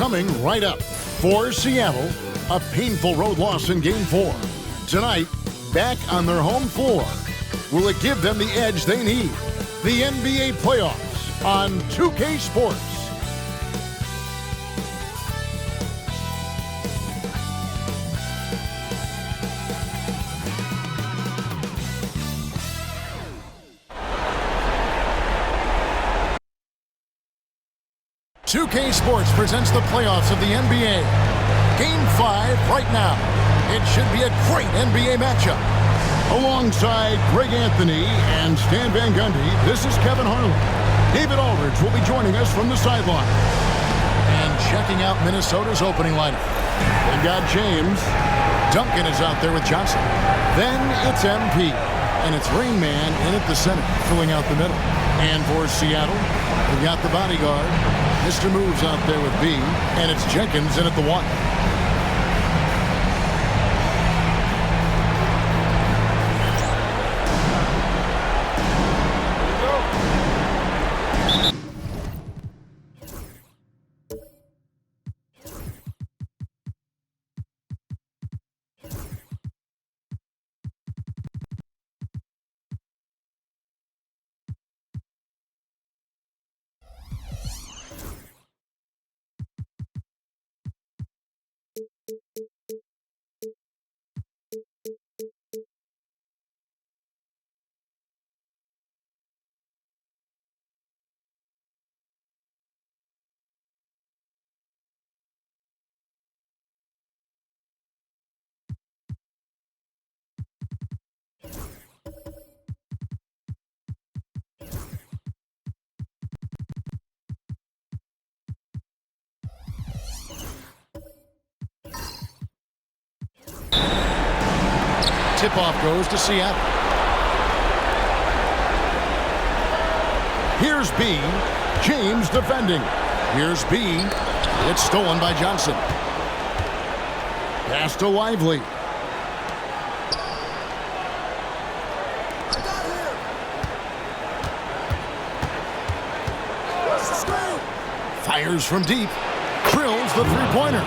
Coming right up, for Seattle, a painful road loss in Game 4. Tonight, back on their home floor. Will it give them the edge they need? The NBA playoffs on 2K Sports. "2K Sports presents the playoffs of the NBA. Game 5 right now. It should be a great NBA matchup. Alongside Greg Anthony and Stan Van Gundy, this is Kevin Harlan. David Aldridge will be joining us from the sideline. And checking out Minnesota's opening lineup. They've got James. Duncan is out there with Johnson. Then it's MP. And it's Rain Man in at the center, filling out the middle. And for Seattle, we've got the bodyguard. Mr. Moves out there with B, and it's Jenkins in at the 1. Tip-off goes to Seattle. Here's B. James defending. Here's B. It's stolen by Johnson. Pass to Lively. Fires from deep. Drills the three-pointer.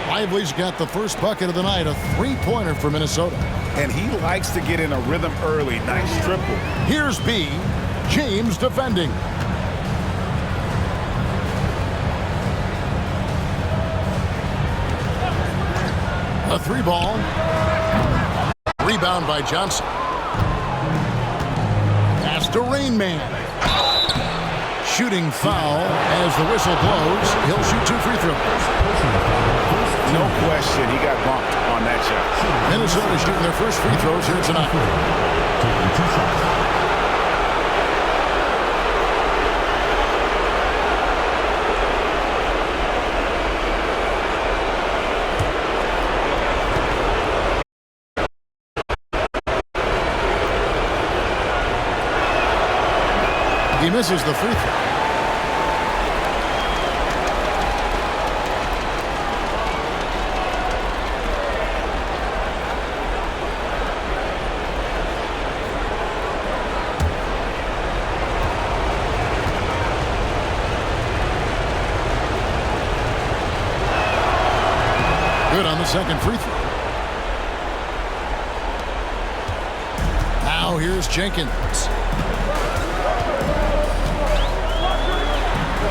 Lively's got the first bucket of the night, a three-pointer for Minnesota. And he likes to get in a rhythm early. Nice triple. Here's B. James defending. A three ball. Rebound by Johnson. Pass to Rain Man. Shooting foul as the whistle blows. He'll shoot 2 free throws. No question, he got bumped on that shot. Minnesota shooting their first free throws here tonight. He misses the free throw. Good on the second free throw. Now here's Jenkins.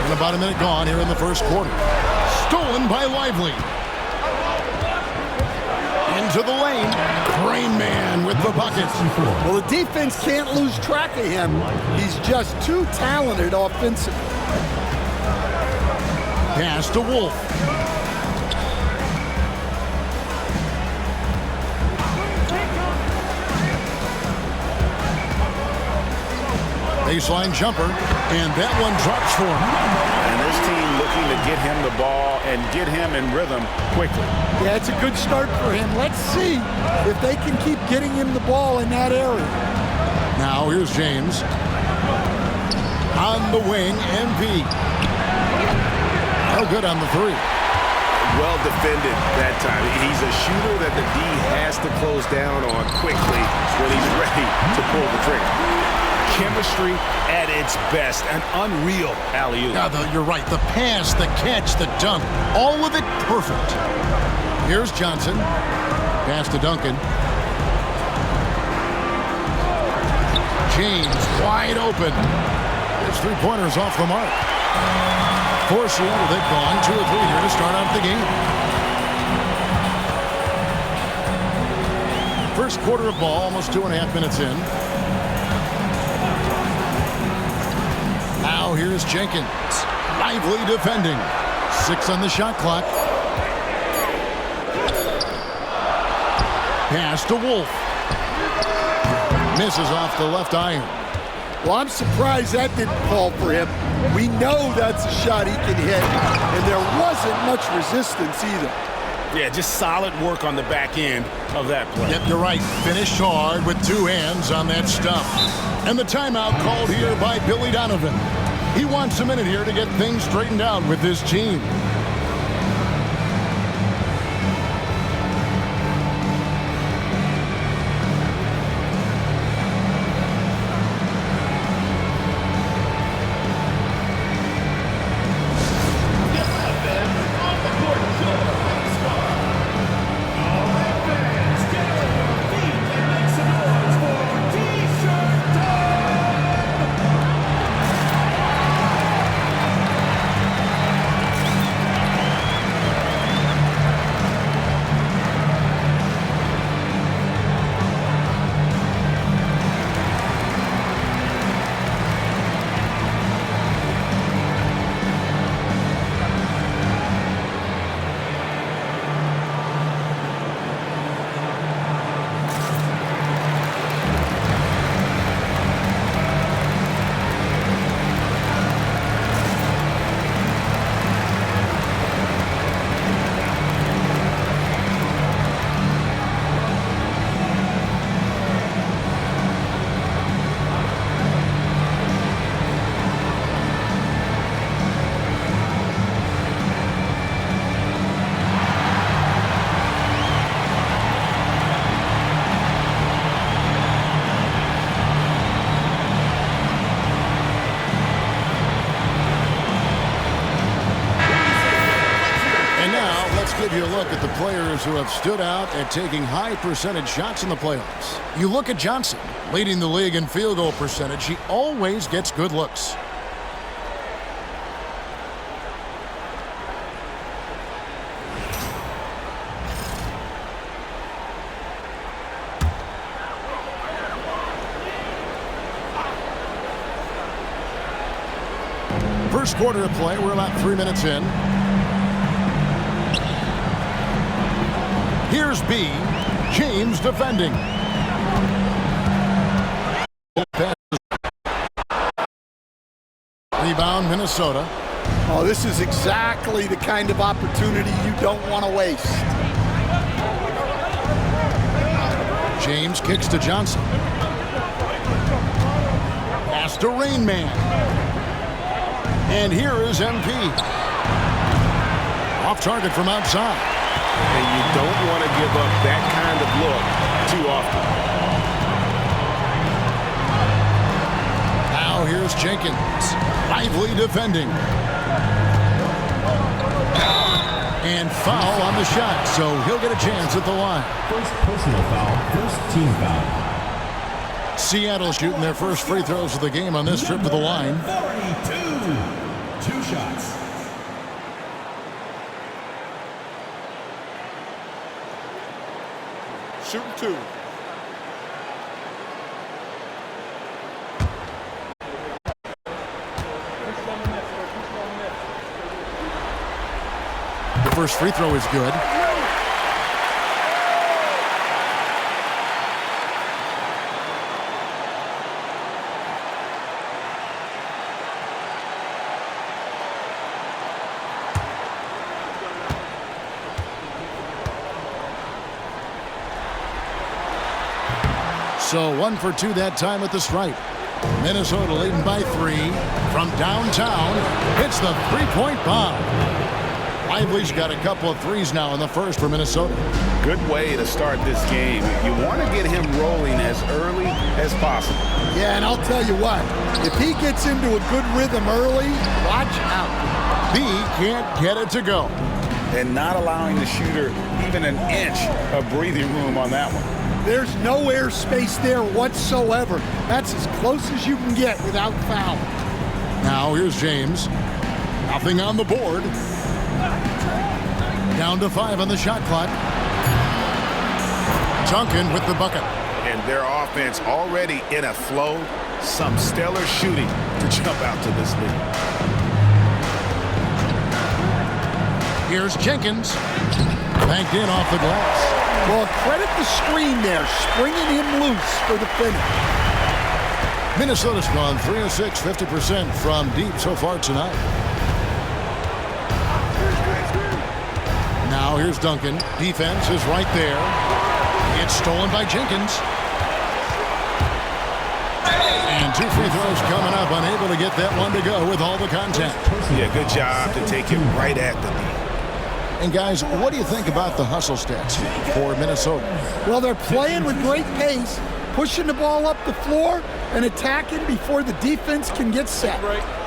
And about a minute gone here in the first quarter. Stolen by Lively. Into the lane. Rain Man with the bucket. Well, the defense can't lose track of him. He's just too talented offensively. Pass to Wolf. Baseline jumper, and that one drops for him. And this team looking to get him the ball and get him in rhythm quickly. Yeah, it's a good start for him. Let's see if they can keep getting him the ball in that area. Now here's James. On the wing, MP. No good on the three. Well defended that time. He's a shooter that the D has to close down on quickly when he's ready to pull the trigger. chemistry at its best. An unreal alley-oop. Yeah, you're right. The pass, the catch, the dunk, all of it perfect. Here's Johnson. Pass to Duncan. James wide open. His three-pointers off the mark. For Seattle, they've gone 2 of 3 here to start out the game. First quarter of ball, almost 2.5 minutes in. Now here's Jenkins. Lively defending. 6 on the shot clock. Pass to Wolf. Misses off the left iron. Well, I'm surprised that didn't fall for him. We know that's a shot he can hit, and there wasn't much resistance either. Yeah, just solid work on the back end of that play. Yep, you're right. Finished hard with 2 hands on that stuff. And the timeout called here by Billy Donovan. He wants a minute here to get things straightened out with his team. Give you a look at the players who have stood out at taking high percentage shots in the playoffs. You look at Johnson, leading the league in field goal percentage. He always gets good looks. First quarter of play, we're about 3 minutes in. Here's B. James defending. Rebound, Minnesota. Oh, this is exactly the kind of opportunity you don't want to waste. James kicks to Johnson. Pass to Rain Man. And here is MP. Off target from outside. And you don't want to give up that kind of look too often. Now here's Jenkins. Lively defending. And foul on the shot, so he'll get a chance at the line. First personal foul, first team foul. Seattle shooting their first free throws of the game on this trip to the line. 42. 2 shots. Shooting 2. The first free throw is good. So 1 for 2 that time at the stripe. Minnesota leading by 3 from downtown. Hits the three-point bomb. Lively's got a couple of threes now in the first for Minnesota. Good way to start this game. You want to get him rolling as early as possible. Yeah, and I'll tell you what, if he gets into a good rhythm early, watch out. B can't get it to go. And not allowing the shooter even an inch of breathing room on that one. There's no air space there whatsoever. That's as close as you can get without foul. Now here's James. Nothing on the board. Down to 5 on the shot clock. Duncan with the bucket. And their offense already in a flow. Some stellar shooting to jump out to this lead. Here's Jenkins. Banked in off the glass. Well, credit the screen there, springing him loose for the finish. Minnesota's gone 3 of 6, 50% from deep so far tonight. Now here's Duncan. Defense is right there. It's stolen by Jenkins. And 2 free throws coming up. Unable to get that one to go with all the contact. Yeah, good job to take it right at the knee. And guys, what do you think about the hustle stats for Minnesota? Well, they're playing with great pace, pushing the ball up the floor and attacking before the defense can get set.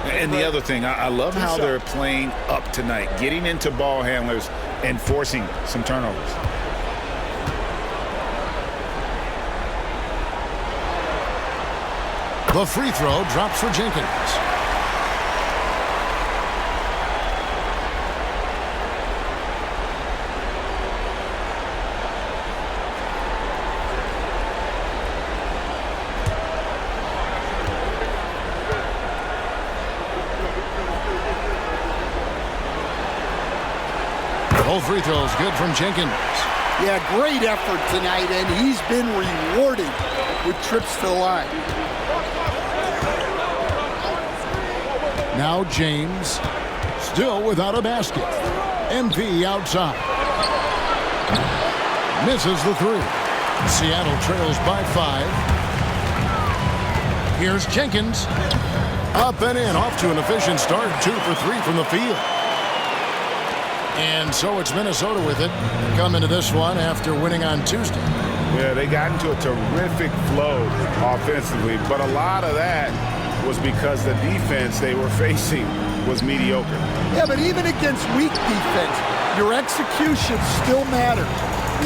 And the other thing, I love how they're playing up tonight, getting into ball handlers and forcing some turnovers. The free throw drops for Jenkins. Both free throws good from Jenkins. Yeah, great effort tonight, and he's been rewarded with trips to the line. Now James, still without a basket. MP outside. Misses the 3. Seattle trails by 5. Here's Jenkins. Up and in, off to an efficient start. 2 for 3 from the field. And so it's Minnesota with it. Come into this one after winning on Tuesday. Yeah, they got into a terrific flow offensively, but a lot of that was because the defense they were facing was mediocre. Yeah, but even against weak defense, your execution still matters.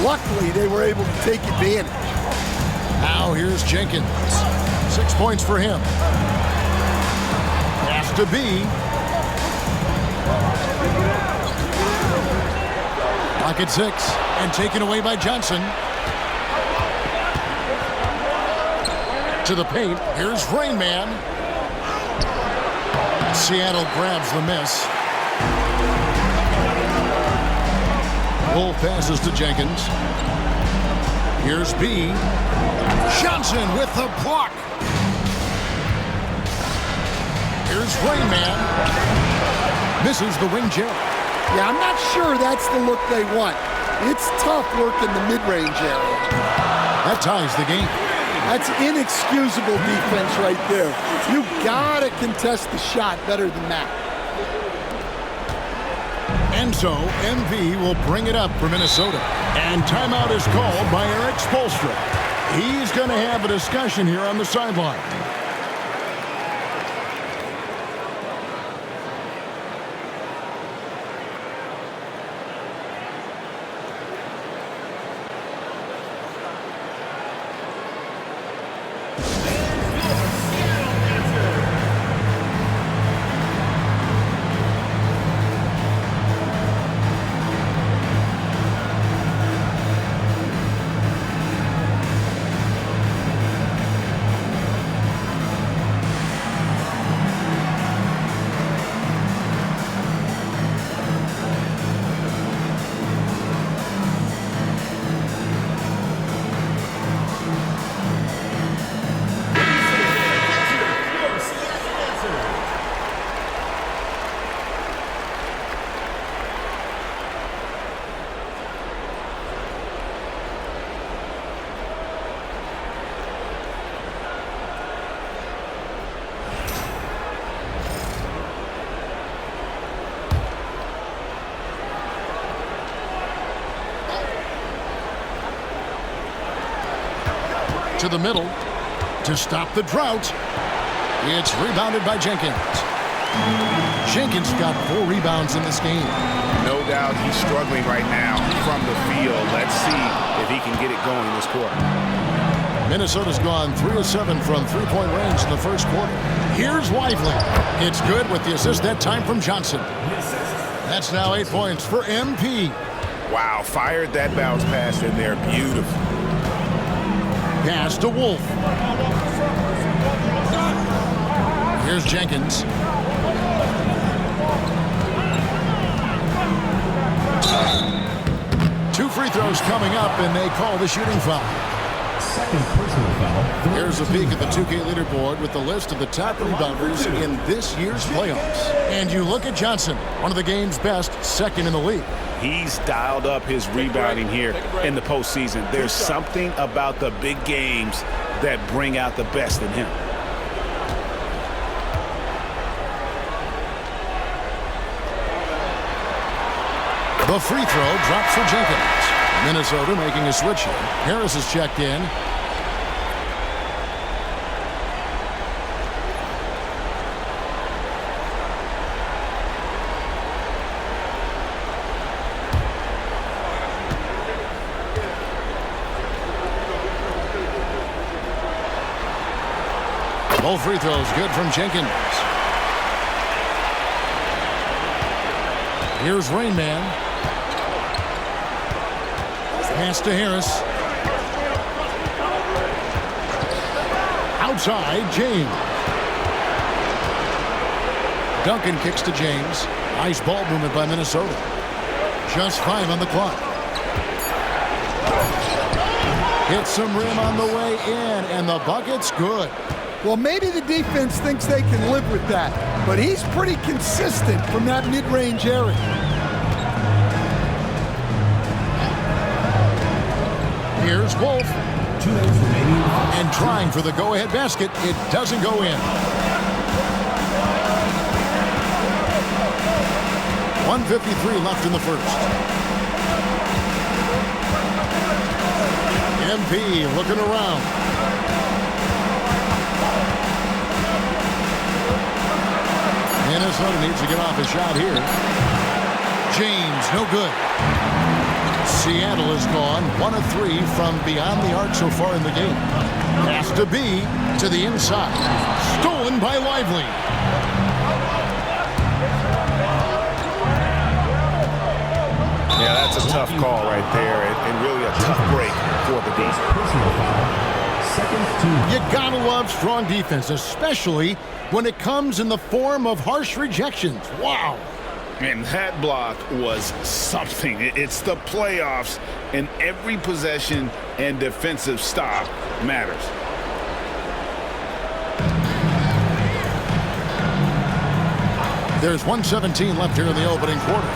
Luckily, they were able to take advantage. Now here's Jenkins. 6 points for him. Has to be. Lock at 6 and taken away by Johnson. To the paint. Here's Rain Man. Seattle grabs the miss. Wolf passes to Jenkins. Here's B. Johnson with the block. Here's Rain Man. Misses the wing jump. Yeah, I'm not sure that's the look they want. It's tough work in the mid-range area. That ties the game. That's inexcusable defense right there. You gotta contest the shot better than that. And so, MV will bring it up for Minnesota. And timeout is called by Eric Spoelstra. He's going to have a discussion here on the sideline. To the middle. To stop the drought. It's rebounded by Jenkins. Jenkins got 4 rebounds in this game. No doubt he's struggling right now from the field. Let's see if he can get it going this quarter. Minnesota's gone 3 of 7 from three-point range in the first quarter. Here's Lively. It's good with the assist that time from Johnson. That's now 8 points for MP. Wow, fired that bounce pass in there. Beautiful. Pass to Wolf. Here's Jenkins. Two free throws coming up, and they call the shooting foul. Second personal foul. Here's a peek at the 2K leaderboard with the list of the top rebounders in this year's playoffs. And you look at Johnson, one of the game's best, second in the league. He's dialed up his rebounding here in the postseason. There's something about the big games that bring out the best in him. The free throw drops for Jenkins. Minnesota making a switch here. Harris is checked in. Both free throws good from Jenkins. Here's Rain Man. Pass to Harris. Outside, James. Duncan kicks to James. Nice ball movement by Minnesota. Just 5 on the clock. Hits some rim on the way in, and the bucket's good. Well, maybe the defense thinks they can live with that, but he's pretty consistent from that mid-range area. Here's Wolf. 2 minutes remaining. And trying for the go-ahead basket. It doesn't go in. 1:53 left in the first. MP looking around. Minnesota needs to get off a shot here. James, no good. Seattle is gone 1 of 3 from beyond the arc so far in the game. Has to be to the inside. Stolen by Lively. Yeah, that's a tough call right there, and really a tough break for the defense. Personal foul. Second team. You gotta love strong defense, especially when it comes in the form of harsh rejections. Wow. And that block was something. It's the playoffs, and every possession and defensive stop matters. There's 1:17 left here in the opening quarter.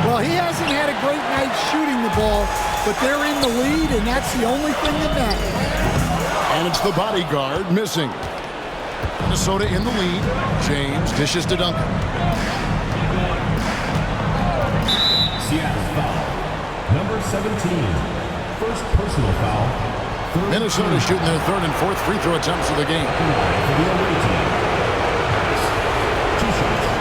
Well, he hasn't had a great night shooting the ball, but they're in the lead, and that's the only thing that matters. And it's the bodyguard missing. Minnesota in the lead. James dishes to Duncan. Seattle foul. Number 17. First personal foul. Minnesota shooting their third and fourth free throw attempts of the game. For the away team. 2 shots.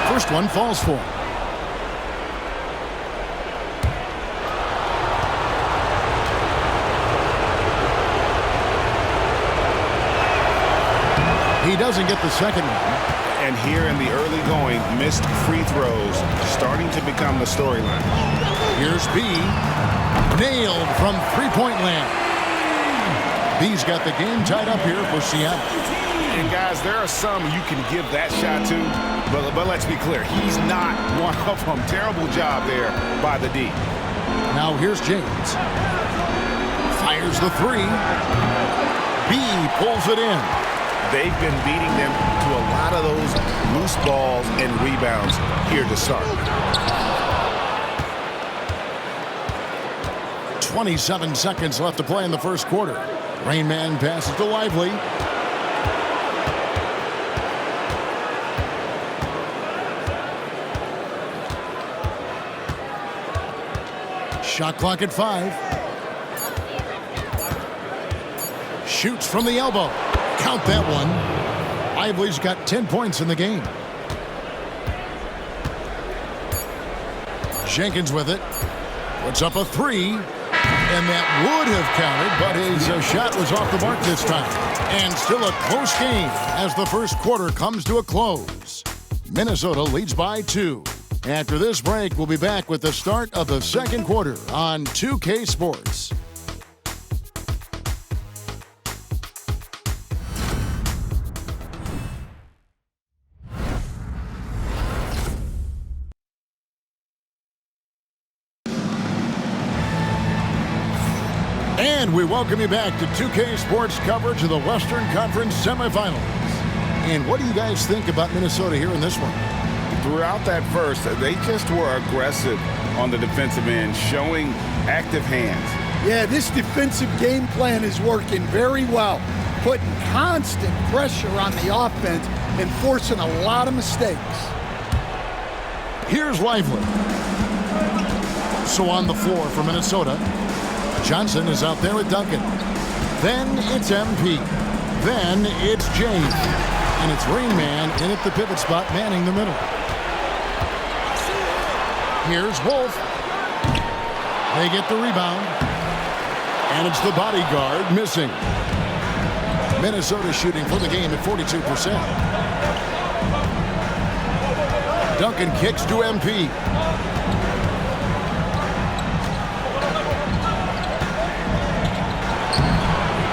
First one falls for him. He doesn't get the second one. And here in the early going, missed free throws starting to become the storyline. Here's B. Nailed from three-point land. B's got the game tied up here for Seattle. And guys, there are some you can give that shot to, but let's be clear, he's not one of them. Terrible job there by the D. Now here's James. Fires the three. B pulls it in. They've been beating them to a lot of those loose balls and rebounds here to start. 27 seconds left to play in the first quarter. Rain Man passes to Lively. Shot clock at 5. Shoots from the elbow. Count that one. Lively's got 10 points in the game. Jenkins with it. Puts up a 3. And that would have counted, but his shot was off the mark this time. And still a close game as the first quarter comes to a close. Minnesota leads by 2. After this break, we'll be back with the start of the second quarter on 2K Sports. And we welcome you back to 2K Sports coverage of the Western Conference Semifinals. And what do you guys think about Minnesota here in this one? Throughout that first, they just were aggressive on the defensive end, showing active hands. Yeah, this defensive game plan is working very well, putting constant pressure on the offense and forcing a lot of mistakes. Here's Lively. So on the floor for Minnesota, Johnson is out there with Duncan. Then it's MP. Then it's James. And it's Rain Man in at the pivot spot, manning the middle. Here's Wolf. They get the rebound. And it's the bodyguard missing. Minnesota shooting for the game at 42%. Duncan kicks to MP.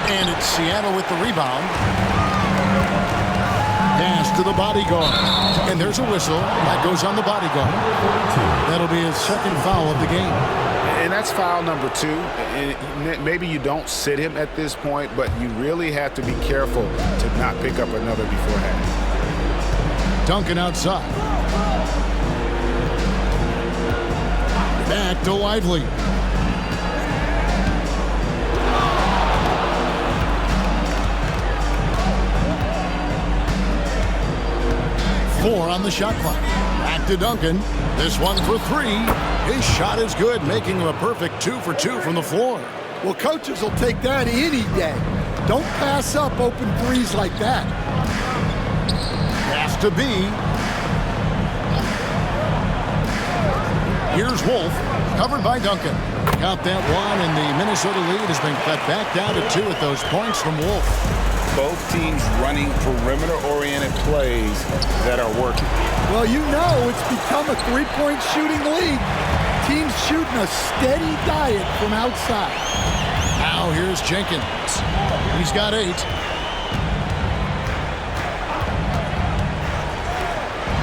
And it's Seattle with the rebound. Pass to the bodyguard. And there's a whistle. That goes on the bodyguard. That'll be his second foul of the game. And that's foul number 2. And maybe you don't sit him at this point, but you really have to be careful to not pick up another beforehand. Duncan outside. Back to Lively. Four on the shot clock. Back to Duncan. This one for 3. His shot is good, making him a perfect 2 for 2 from the floor. Well, coaches will take that any day. Don't pass up open threes like that. Pass to B. Here's Wolf, covered by Duncan. Got that one, and the Minnesota lead has been cut back down to 2 at those points from Wolf. Both teams running perimeter-oriented plays that are working. Well, you know it's become a three-point shooting league. Teams shooting a steady diet from outside. Now here's Jenkins. He's got 8.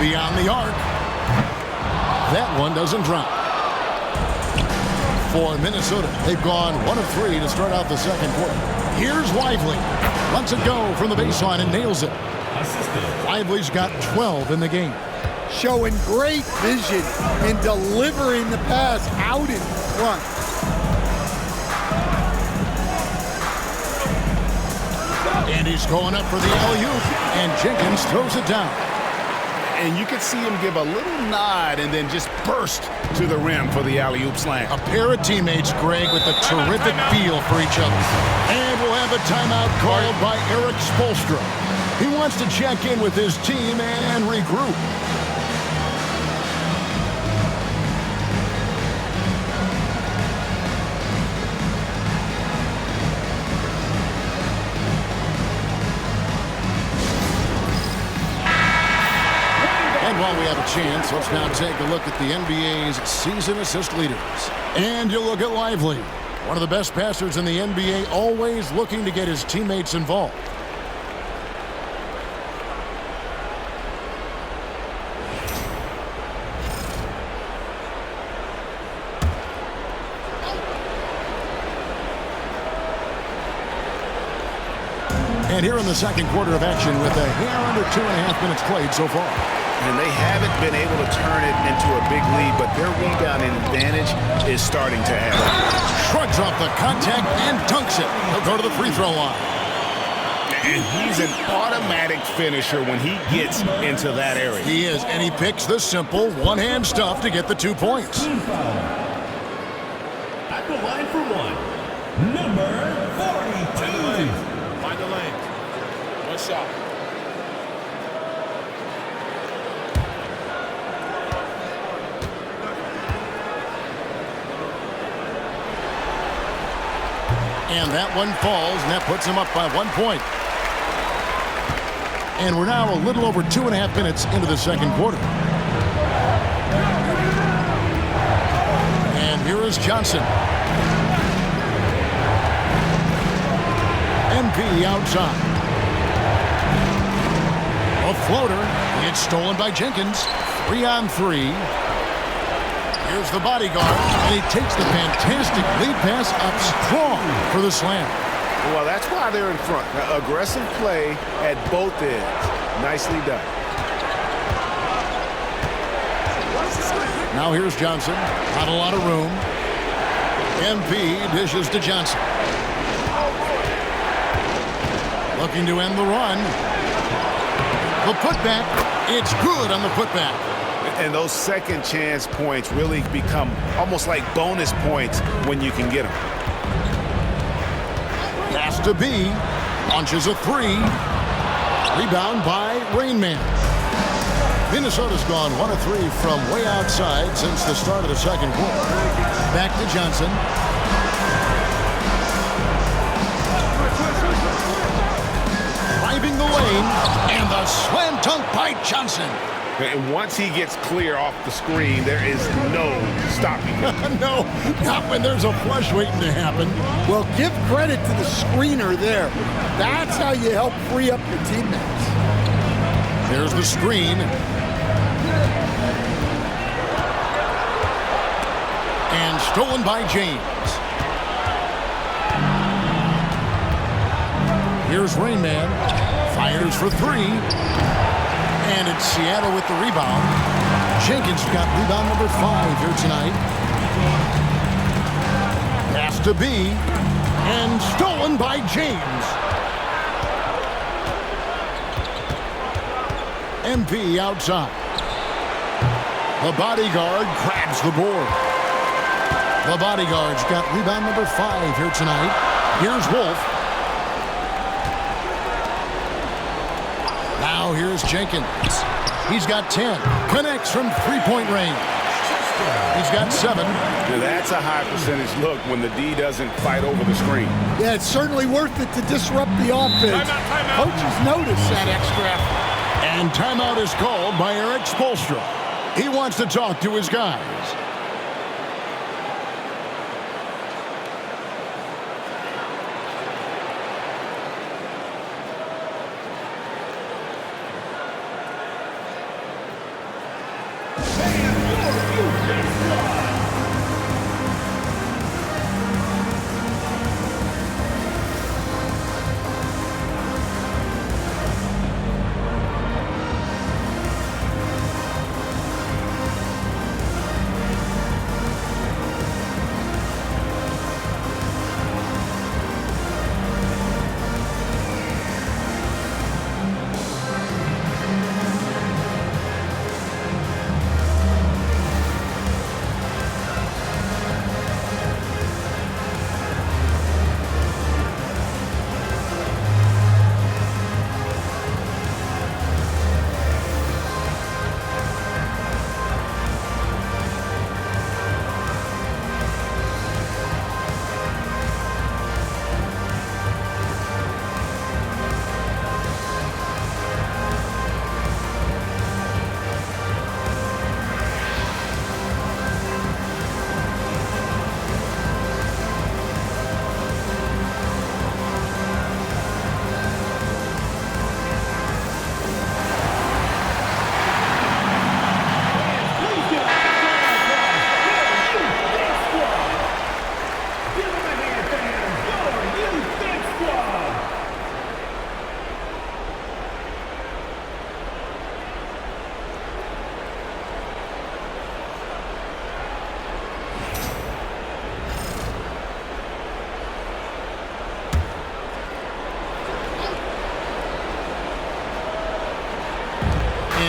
Beyond the arc. That one doesn't drop. For Minnesota, they've gone 1 of 3 to start out the second quarter. Here's Lively. Lets it go from the baseline and nails it. Lively's got 12 in the game. Showing great vision in delivering the pass out in front. And he's going up for the alley-oop, and Jenkins throws it down. And you can see him give a little nod and then just burst to the rim for the alley-oop slam. A pair of teammates, Greg, with a terrific feel for each other. And we'll have a timeout called by Eric Spoelstra. He wants to check in with his team and regroup. While we have a chance, let's now take a look at the NBA's season assist leaders. And you'll look at Lively, one of the best passers in the NBA, always looking to get his teammates involved. And here in the second quarter of action with a hair under 2.5 minutes played so far. And they haven't been able to turn it into a big lead, but their rebounding advantage is starting to add up. Shrugs off the contact and dunks it. He'll go to the free throw line. And he's an automatic finisher when he gets into that area. He is, and he picks the simple one-hand stuff to get the 2 points. Team foul. At the line for one, number 42. Find the lane. One shot. And that one falls, and that puts him up by 1 point. And we're now a little over 2.5 minutes into the second quarter. And here is Johnson. MP outside. A floater. It's stolen by Jenkins. 3-on-3. Here's the bodyguard, and he takes the fantastic lead pass up strong for the slam. Well, that's why they're in front. Now, aggressive play at both ends. Nicely done. Now here's Johnson. Not a lot of room. MP dishes to Johnson. Looking to end the run. The putback. It's good on the putback. And those second chance points really become almost like bonus points when you can get them. Pass to B. Launches a 3. Rebound by Rainman. Minnesota's gone 1 of 3 from way outside since the start of the second quarter. Back to Johnson. Driving the lane, and the slam dunk by Johnson. And once he gets clear off the screen, there is no stopping him. No, not when there's a flush waiting to happen. Well, give credit to the screener there. That's how you help free up your teammates. There's the screen. And stolen by James. Here's Rainman. Fires for 3. And it's Seattle with the rebound. Jenkins got rebound number 5 here tonight. Pass to B. And stolen by James. MP outside. The bodyguard grabs the board. The bodyguard's got rebound number 5 here tonight. Here's Wolf. Now here's Jenkins. He's got 10. Connects from three-point range. He's got 7. Now that's a high percentage look when the D doesn't fight over the screen. Yeah, it's certainly worth it to disrupt the offense. Timeout. Coaches notice that extra effort. And timeout is called by Eric Spoelstra. He wants to talk to his guys.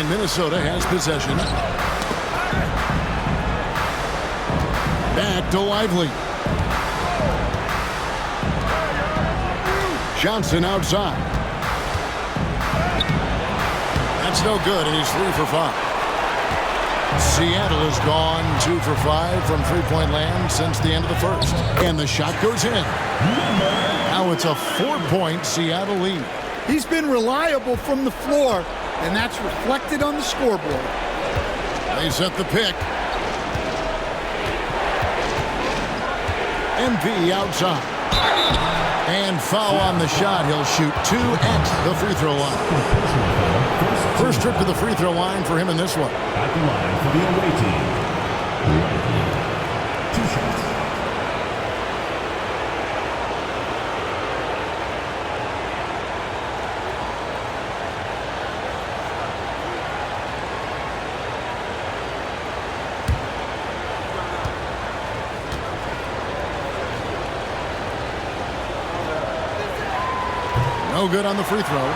And Minnesota has possession. Back to Lively. Johnson outside. That's no good, and he's 3 for 5. Seattle has gone 2 for 5 from three-point land since the end of the first. And the shot goes in. Now it's a 4-point Seattle lead. He's been reliable from the floor, and that's reflected on the scoreboard. They set the pick. MP outside. And foul on the shot. He'll shoot 2 at the free throw line. First trip to the free throw line for him in this one. At the line for the away team. 2 shots. No good on the free throw.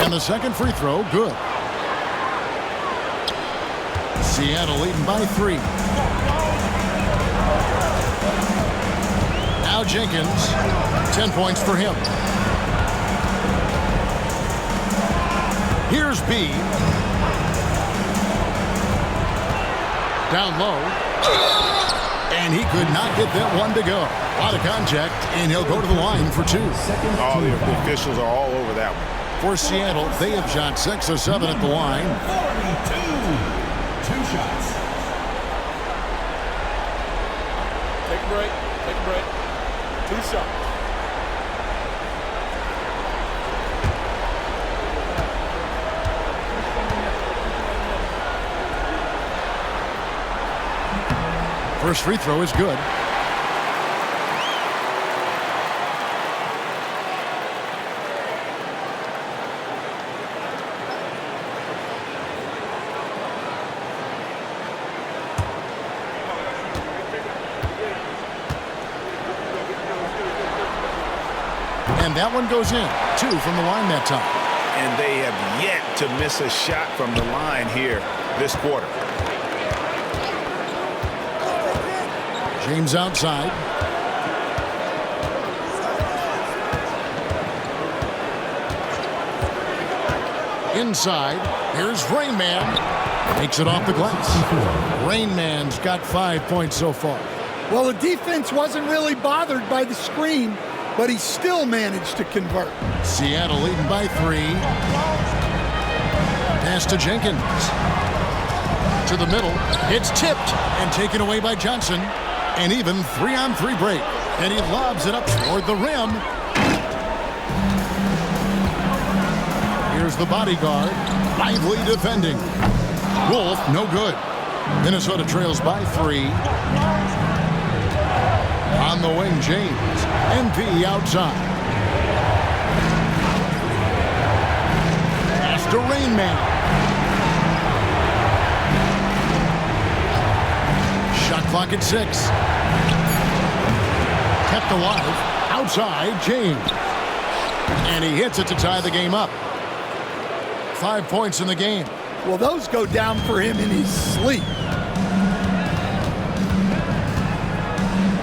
And the second free throw, good. Seattle leading by 3. Now Jenkins, 10 points for him. Here's B. Down low. And he could not get that one to go. A lot of contact, and he'll go to the line for 2. Oh, the officials are all over that one. For Seattle, they have shot 6 or 7 at the line. 42. 2 shots. Take a break. Take a break. 2 shots. First free throw is good. And that one goes in. 2 from the line that time. And they have yet to miss a shot from the line here this quarter. James outside. Inside. Here's Rain Man. Makes it off the glass. Rain Man's got 5 points so far. Well, the defense wasn't really bothered by the screen, but he still managed to convert. Seattle leading by 3. Pass to Jenkins. To the middle. It's tipped and taken away by Johnson. An even 3-on-3 break. And he lobs it up toward the rim. Here's the bodyguard. Lively defending. Wolf, no good. Minnesota trails by 3. On the wing, James. MP outside. Pass to Rain Man. Shot clock at 6. Kept alive. Outside, James. And he hits it to tie the game up. 5 points in the game. Well, those go down for him in his sleep.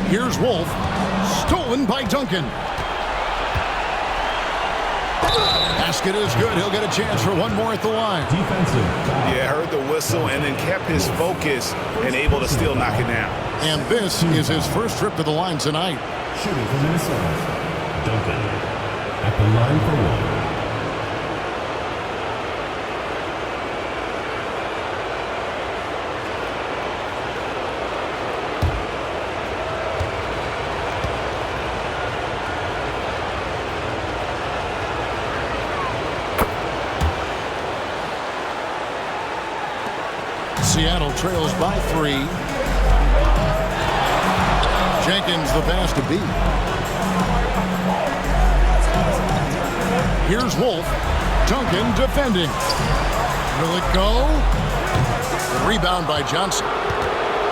Here's Wolf. Stolen by Duncan. Basket is good. He'll get a chance for one more at the line. Defensive. Yeah, heard the whistle and then kept his focus and able to still knock it down. And this is his first trip to the line tonight. Shooting for Minnesota. Duncan. At the line for 1. Seattle trails by 3. Jenkins the pass to B. Here's Wolf. Duncan defending. Will it go? Rebound by Johnson.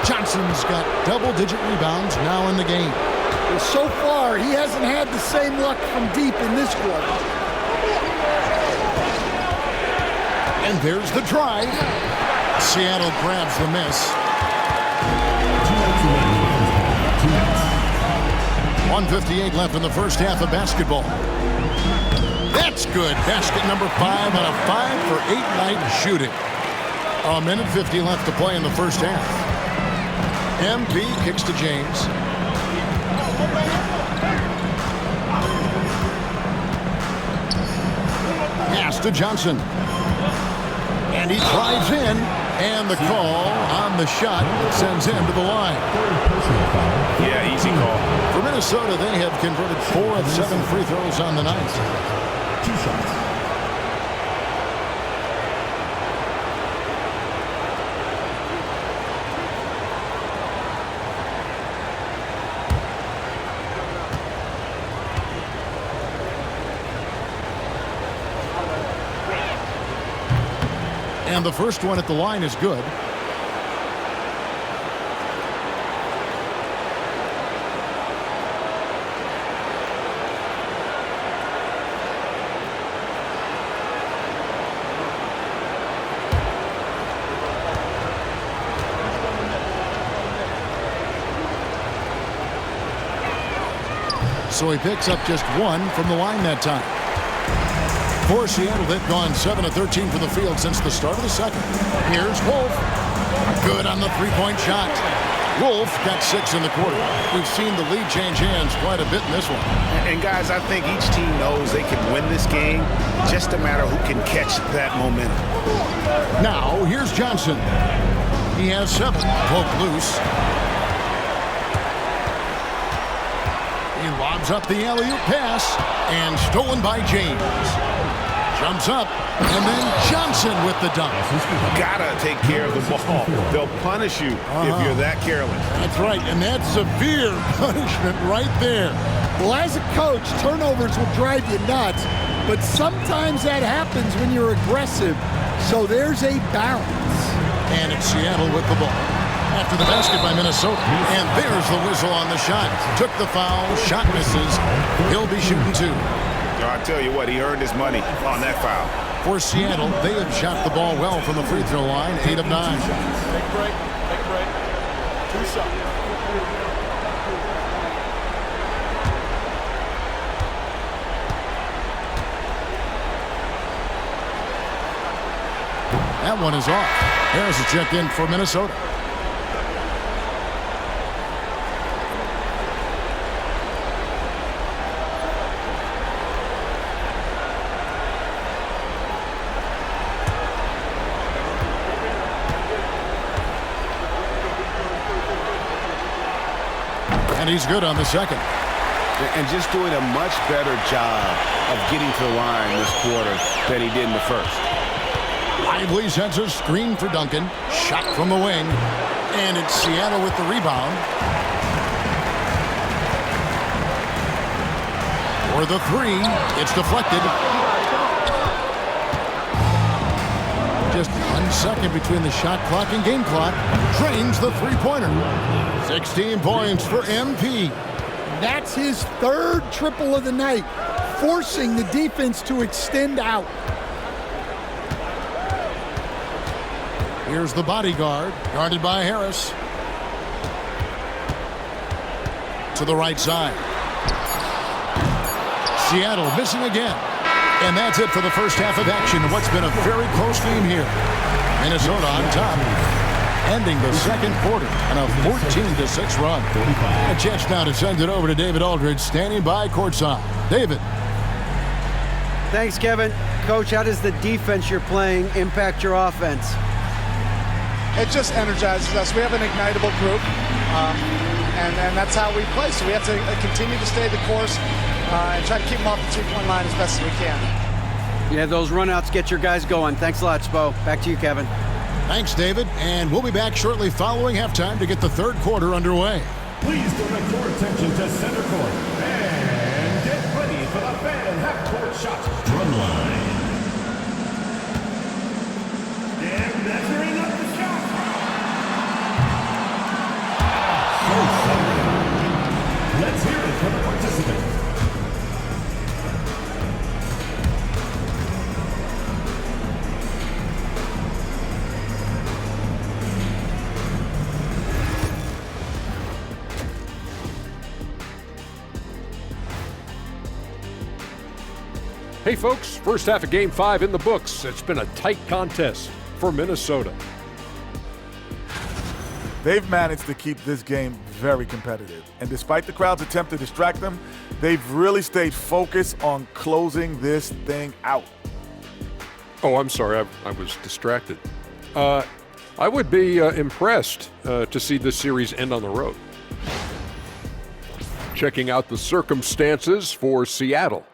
Johnson's got double-digit rebounds now in the game. Well, so far, he hasn't had the same luck from deep in this quarter. And there's the drive. Seattle grabs the miss. 1:58 left in the first half of basketball. That's good. Basket number 5 on a 5-for-8 night shooting. A minute 50 left to play in the first half. MP kicks to James. Pass to Johnson. And he drives in. And the call on the shot sends him to the line. Yeah, easy call. For Minnesota, they have converted 4 of 7 free throws on the night. 2 shots. And the first one at the line is good. So he picks up just 1 from the line that time. For Seattle, they've gone 7 of 13 from the field since the start of the second. Here's Wolf. Good on the three-point shot. Wolf got 6 in the quarter. We've seen the lead change hands quite a bit in this one. And guys, I think each team knows they can win this game. Just a matter who can catch that momentum. Now, here's Johnson. He has 7. Poke loose. He lobs up the alley-oop pass and stolen by James. Jumps up, and then Johnson with the dunk. Gotta take care of the ball. They'll punish you if you're that careless. That's right, and that's severe punishment right there. Well, as a coach, turnovers will drive you nuts, but sometimes that happens when you're aggressive. So there's a balance. And it's Seattle with the ball. After the basket by Minnesota. And there's the whistle on the shot. Took the foul, shot misses. He'll be shooting 2. I tell you what, he earned his money on that foul. For Seattle, they have shot the ball well from the free throw line, 8 of 9. Take a break. Take a break. 2 shots. That one is off. Harris is checked in for Minnesota. And he's good on the second. And just doing a much better job of getting to the line this quarter than he did in the first. Lively sends a screen for Duncan. Shot from the wing. And it's Seattle with the rebound. For the 3. It's deflected. Just 1 second between the shot clock and game clock. Drains the three-pointer. 16 points for MP. That's his 3rd triple of the night, forcing the defense to extend out. Here's the bodyguard, guarded by Harris. To the right side. Seattle missing again. And that's it for the first half of action. What's been a very close game here. Minnesota on top. Ending the second quarter on a 14-6 run. A chance now to send it over to David Aldridge, standing by courtside. David. Thanks, Kevin. Coach, how does the defense you're playing impact your offense? It just energizes us. We have an ignitable group, and that's how we play. So we have to continue to stay the course and try to keep them off the three-point line as best as we can. Yeah, those runouts get your guys going. Thanks a lot, Spo. Back to you, Kevin. Thanks, David. And we'll be back shortly following halftime to get the third quarter underway. Please direct your attention to center court and get ready for the fan half-court shot. line. And measuring up the shot. Let's hear it from the participants. Hey folks, first half of Game 5 in the books. It's been a tight contest for Minnesota. They've managed to keep this game very competitive. And despite the crowd's attempt to distract them, they've really stayed focused on closing this thing out. Oh, I'm sorry, I was distracted. I would be impressed to see this series end on the road. Checking out the circumstances for Seattle.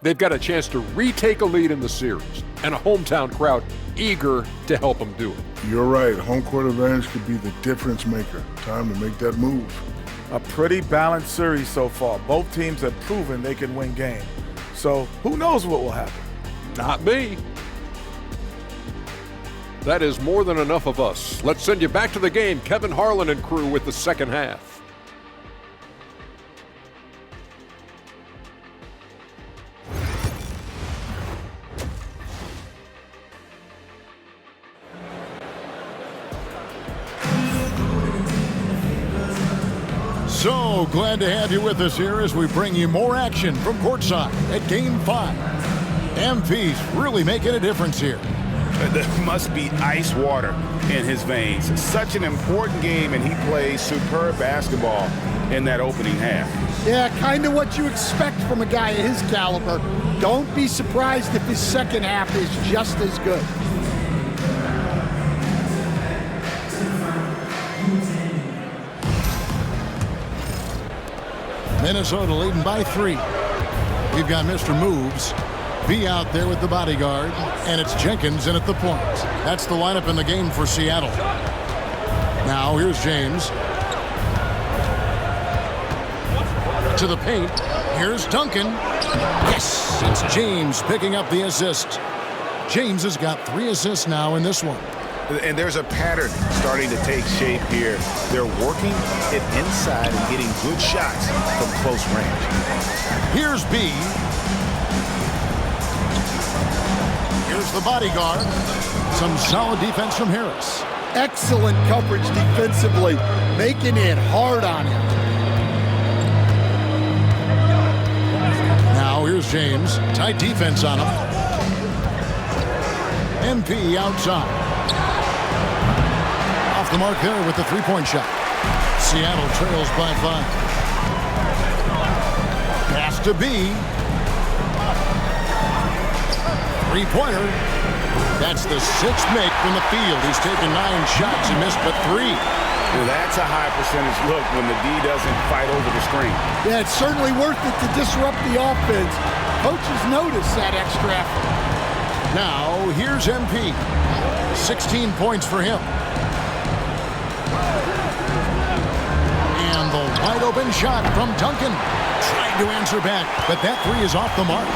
They've got a chance to retake a lead in the series, and a hometown crowd eager to help them do it. You're right. Home court advantage could be the difference maker. Time to make that move. A pretty balanced series so far. Both teams have proven they can win games. So who knows what will happen? Not me. That is more than enough of us. Let's send you back to the game. Kevin Harlan and crew with the second half. So glad to have you with us here as we bring you more action from courtside at Game 5. MP's really making a difference here. There must be ice water in his veins. Such an important game, and he plays superb basketball in that opening half. Yeah, kind of what you expect from a guy of his caliber. Don't be surprised if his second half is just as good. Minnesota leading by 3. We've got Mr. Moves. B out there with the bodyguard, and it's Jenkins in at the point. That's the lineup in the game for Seattle. Now here's James. To the paint. Here's Duncan. Yes! It's James picking up the assist. James has got 3 assists now in this one. And there's a pattern starting to take shape here. They're working it inside and getting good shots from close range. Here's B. Here's the bodyguard. Some solid defense from Harris. Excellent coverage defensively, making it hard on him. Now here's James. Tight defense on him. MP outside. Off the mark there with the three-point shot. Seattle trails by 5. Pass to B. Three-pointer. That's the 6th make from the field. He's taken 9 shots. He missed but 3. Well, that's a high percentage look when the D doesn't fight over the screen. Yeah, it's certainly worth it to disrupt the offense. Coaches notice that extra effort. Now, here's MP. 16 points for him. And the wide open shot from Duncan. Trying to answer back, but that 3 is off the mark.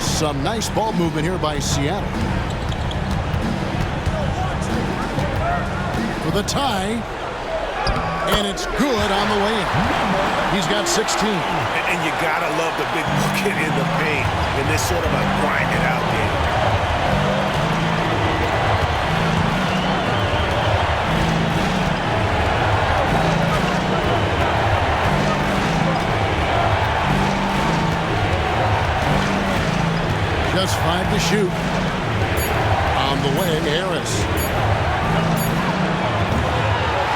Some nice ball movement here by Seattle. For the tie. And it's good on the way in. He's got 16. And you gotta love the big bucket in the paint in this sort of a grinded out game. Just 5 to shoot. On the way, Harris.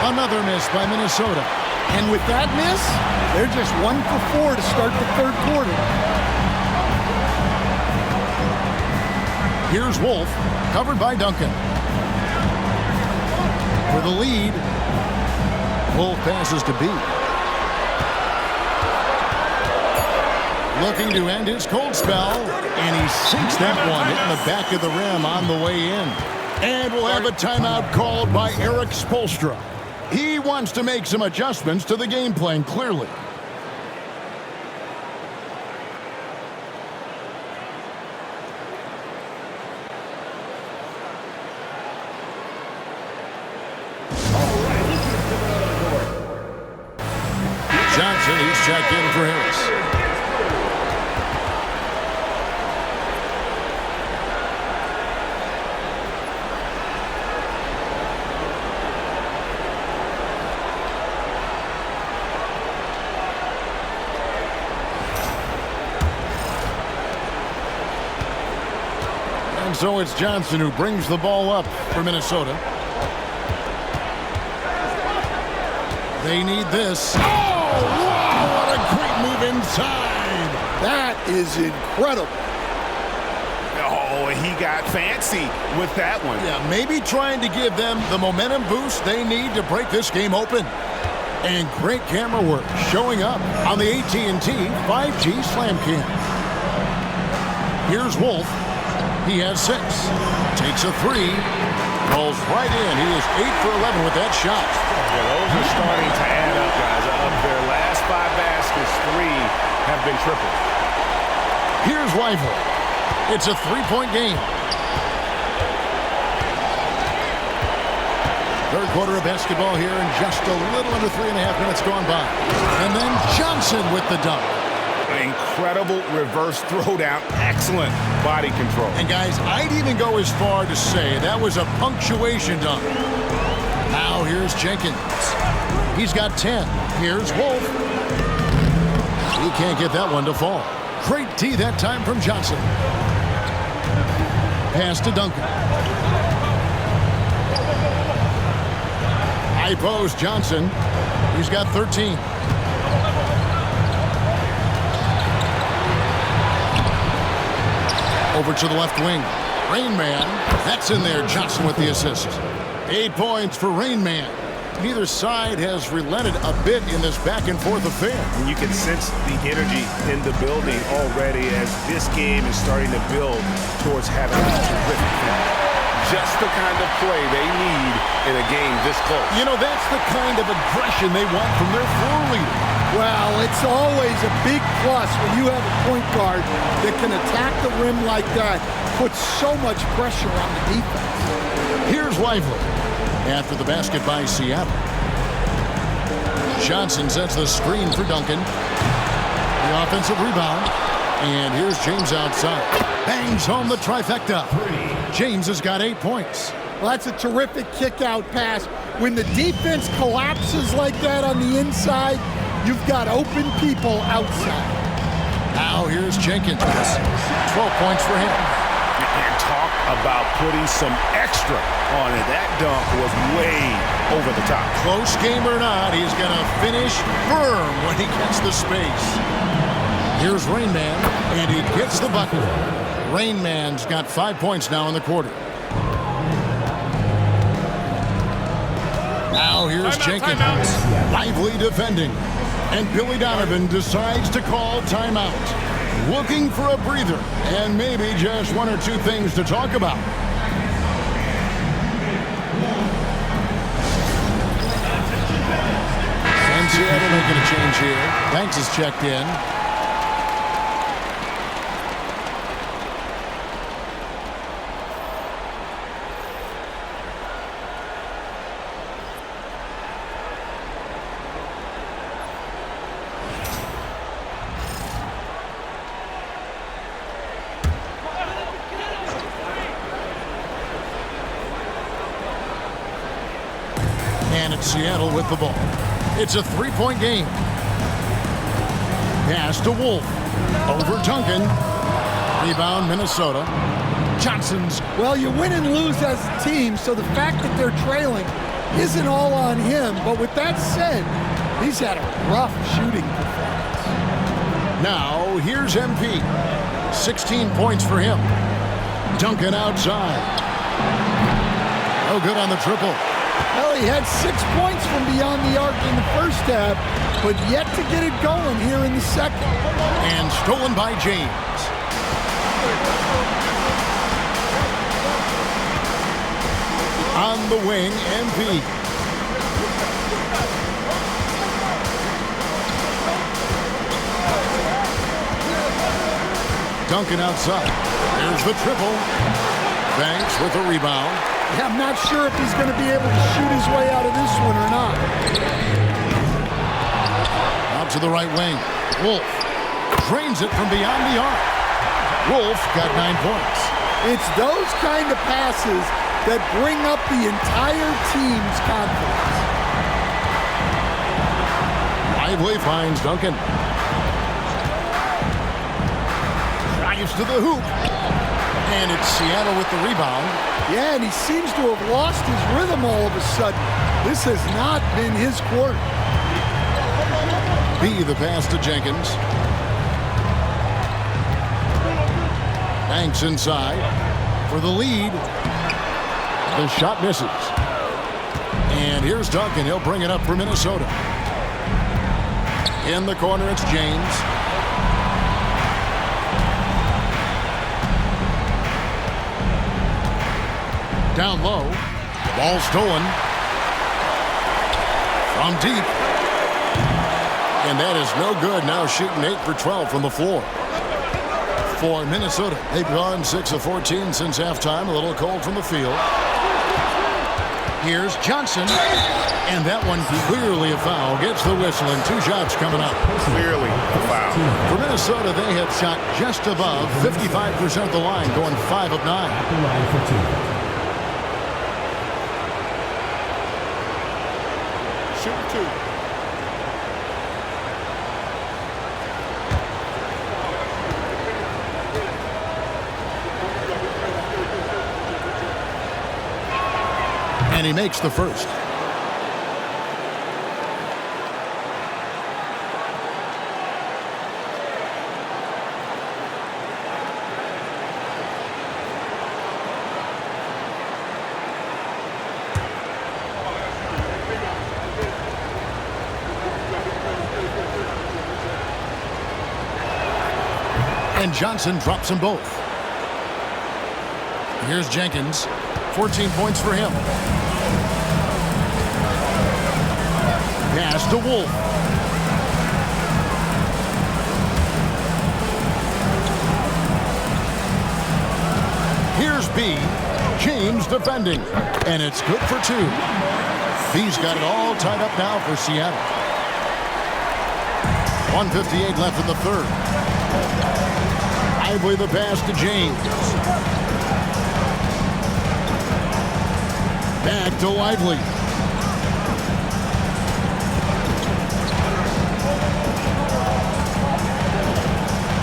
Another miss by Minnesota. And with that miss, they're just 1 for 4 to start the third quarter. Here's Wolf, covered by Duncan. For the lead, Wolf passes to B. Looking to end his cold spell, and he sinks that one, hitting the back of the rim on the way in. And we'll have a timeout called by Eric Spoelstra. He wants to make some adjustments to the game plan, clearly. Johnson, he's checked in for Harris. And so it's Johnson who brings the ball up for Minnesota. They need this. Oh, wow, what a great move inside. That is incredible. Oh, he got fancy with that one. Yeah, maybe trying to give them the momentum boost they need to break this game open. And great camera work showing up on the AT&T 5G Slam Cam. Here's Wolf. He has 6. Takes a 3. Rolls right in. He is 8 for 11 with that shot. Yeah, those are starting to add up, guys. Of their last 5 baskets, 3 have been tripled. Here's Weifel. It's a 3-point game. Third quarter of basketball here, and just a little under 3.5 minutes gone by. And then Johnson with the dunk. Incredible reverse throwdown. Excellent body control. And guys, I'd even go as far to say that was a punctuation dunk. Now here's Jenkins. He's got 10. Here's Wolf. He can't get that one to fall. Great D that time from Johnson. Pass to Duncan. High post Johnson. He's got 13. Over to the left wing. Rain Man. That's in there. Johnson with the assist. 8 points for Rain Man. Neither side has relented a bit in this back-and-forth affair. And you can sense the energy in the building already as this game is starting to build towards having a terrific finish. Just the kind of play they need in a game this close. You know, that's the kind of aggression they want from their floor leader. Well, it's always a big plus when you have a point guard that can attack the rim like that, puts so much pressure on the defense. Here's Weifel. After the basket by Seattle. Johnson sets the screen for Duncan. The offensive rebound. And here's James outside. Bangs home the trifecta. James has got 8 points. Well, that's a terrific kick-out pass. When the defense collapses like that on the inside, you've got open people outside. Now here's Jenkins. 12 points for him. And talk about putting some extra on it. That dunk was way over the top. Close game or not, he's going to finish firm when he gets the space. Here's Rain Man, and he gets the bucket. Rain Man's got 5 points now in the quarter. Now here's Jenkins. Lively defending. And Billy Donovan decides to call timeout. Looking for a breather and maybe just 1 or 2 things to talk about. And Seattle making a change here. Banks is checked in. And it's Seattle with the ball. It's a 3-point game. Pass to Wolf. Over Duncan. Rebound Minnesota. Johnson's. Well, you win and lose as a team, so the fact that they're trailing isn't all on him. But with that said, he's had a rough shooting performance. Now, here's MP. 16 points for him. Duncan outside. No good on the triple. Well, he had 6 points from beyond the arc in the first half, but yet to get it going here in the second. And stolen by James. On the wing, MP. Duncan outside. There's the triple. Banks with the rebound. Yeah, I'm not sure if he's going to be able to shoot his way out of this one or not. Out to the right wing. Wolf drains it from beyond the arc. Wolf got 9 points. It's those kind of passes that bring up the entire team's confidence. Lively finds Duncan. Drives to the hoop. And it's Seattle with the rebound. Yeah, and he seems to have lost his rhythm all of a sudden. This has not been his quarter. B the pass to Jenkins. Banks inside for the lead. The shot misses. And here's Duncan. He'll bring it up for Minnesota. In the corner, it's James. Down low. Ball stolen. From deep. And that is no good. Now shooting 8 for 12 from the floor. For Minnesota, they've gone 6 of 14 since halftime. A little cold from the field. Here's Johnson. And that one clearly a foul. Gets the whistle and 2 shots coming up. Clearly a foul. For Minnesota, they have shot just above 55% of the line, going 5 of 9. At the line for 2. Shooting 2. And he makes the first. And Johnson drops them both. Here's Jenkins. 14 points for him. Pass to Wolf. Here's B. James defending. And it's good for 2. B's got it all tied up now for Seattle. 1:58 left in the third. Lively the pass to James. Back to Lively.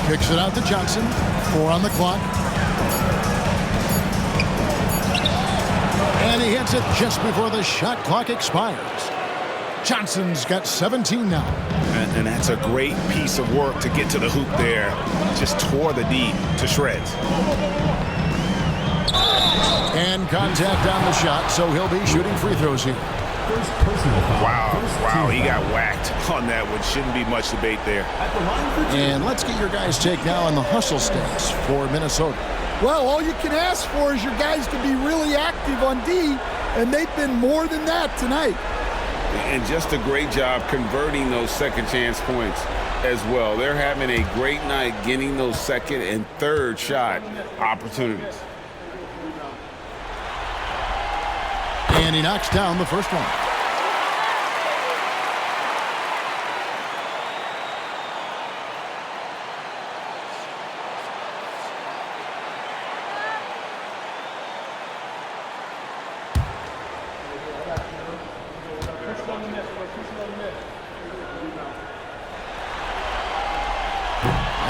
Kicks it out to Johnson. 4 on the clock. And he hits it just before the shot clock expires. Johnson's got 17 now. And that's a great piece of work to get to the hoop there. Just tore the D to shreds. And contact on the shot, so he'll be shooting free throws here. First personal foul. Wow, he got whacked on that one. Shouldn't be much debate there. At the line for 2. And let's get your guys' take now on the hustle stance for Minnesota. Well, all you can ask for is your guys to be really active on D, and they've been more than that tonight. And just a great job converting those second chance points as well. They're having a great night getting those second and third shot opportunities. And he knocks down the first one.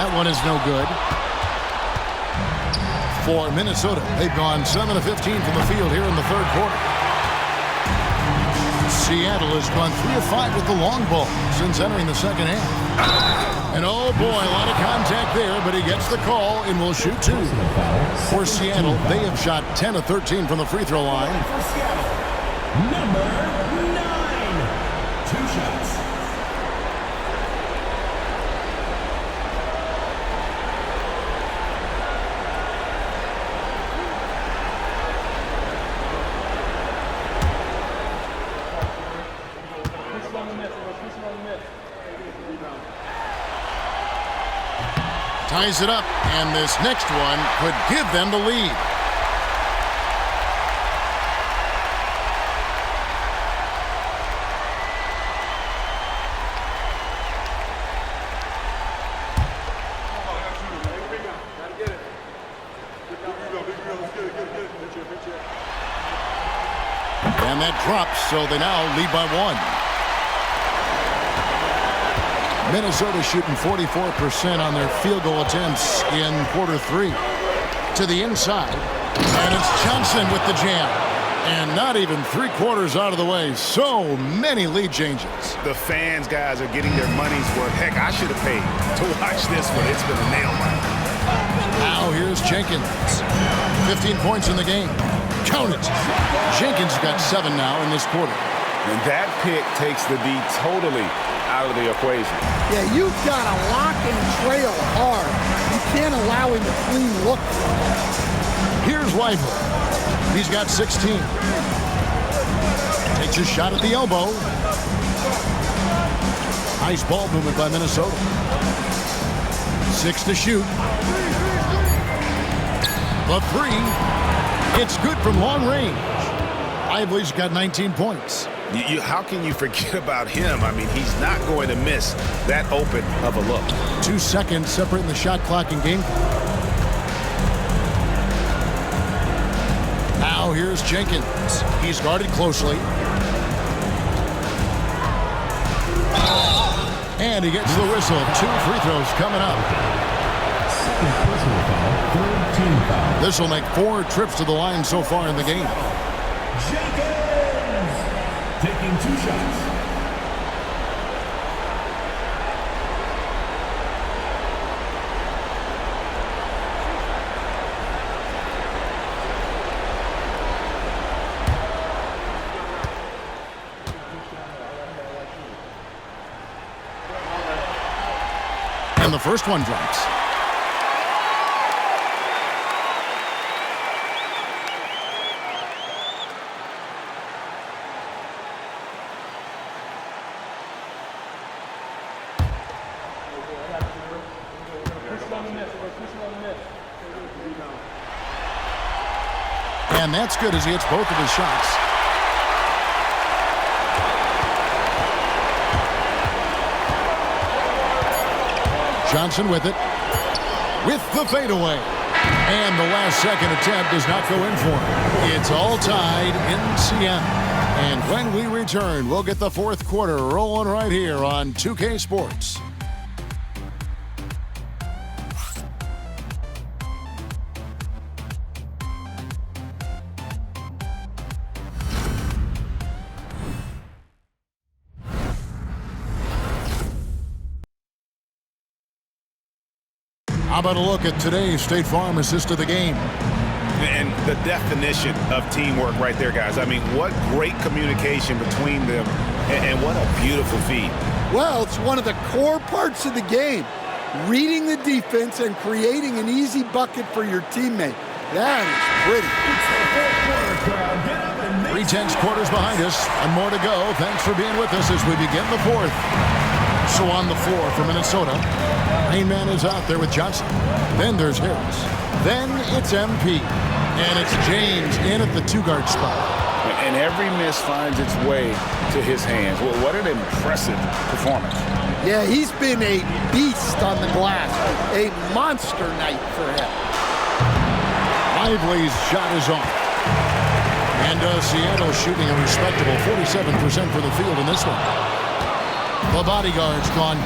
That one is no good. For Minnesota, they've gone 7 of 15 from the field here in the third quarter. Seattle has gone 3 of 5 with the long ball since entering the second half. And oh boy, a lot of contact there, but he gets the call and will shoot 2. For Seattle, they have shot 10 of 13 from the free throw line. For Seattle, number 9. 2 shots. Ties it up, and this next one could give them the lead. And that drops, so they now lead by 1. Minnesota shooting 44% on their field goal attempts in quarter 3. To the inside, and it's Johnson with the jam. And not even 3/4 out of the way. So many lead changes. The fans, guys, are getting their money's worth. Heck, I should have paid to watch this one. It's been a nail biter. Now here's Jenkins. 15 points in the game. Count it. Jenkins got 7 now in this quarter. And that pick takes the D totally out of the equation. Yeah, you've got to lock and trail hard. You can't allow him to clean look. Here's Lively. He's got 16. Takes a shot at the elbow. Nice ball movement by Minnesota. 6 to shoot. The 3. It's good from long range. Lively's got 19 points. How can you forget about him? I mean, he's not going to miss that open of a look. 2 seconds separating the shot clock and game clock. Now here's Jenkins. He's guarded closely. And he gets the whistle. 2 free throws coming up. Second personal foul, third team foul. This will make 4 trips to the line so far in the game. Jenkins taking 2 shots. And the first one drops. And that's good as he hits both of his shots. Johnson with it. With the fadeaway. And the last second attempt does not go in for him. It's all tied in Seattle. And when we return, we'll get the fourth quarter rolling right here on 2K Sports. How about a look at today's State Farm assist of the game? And the definition of teamwork right there, guys. I mean, what great communication between them, and what a beautiful feed. Well, it's one of the core parts of the game. Reading the defense and creating an easy bucket for your teammate. That is pretty. 3/10 quarters behind us, and more to go. Thanks for being with us as we begin the fourth. So on the floor for Minnesota, main man is out there with Johnson. Then there's Harris. Then it's MP. And it's James in at the 2-guard spot. And every miss finds its way to his hands. Well, what an impressive performance. Yeah, he's been a beast on the glass. A monster night for him. Lively's shot is off. And Seattle shooting a respectable 47% for the field in this one. The bodyguard's gone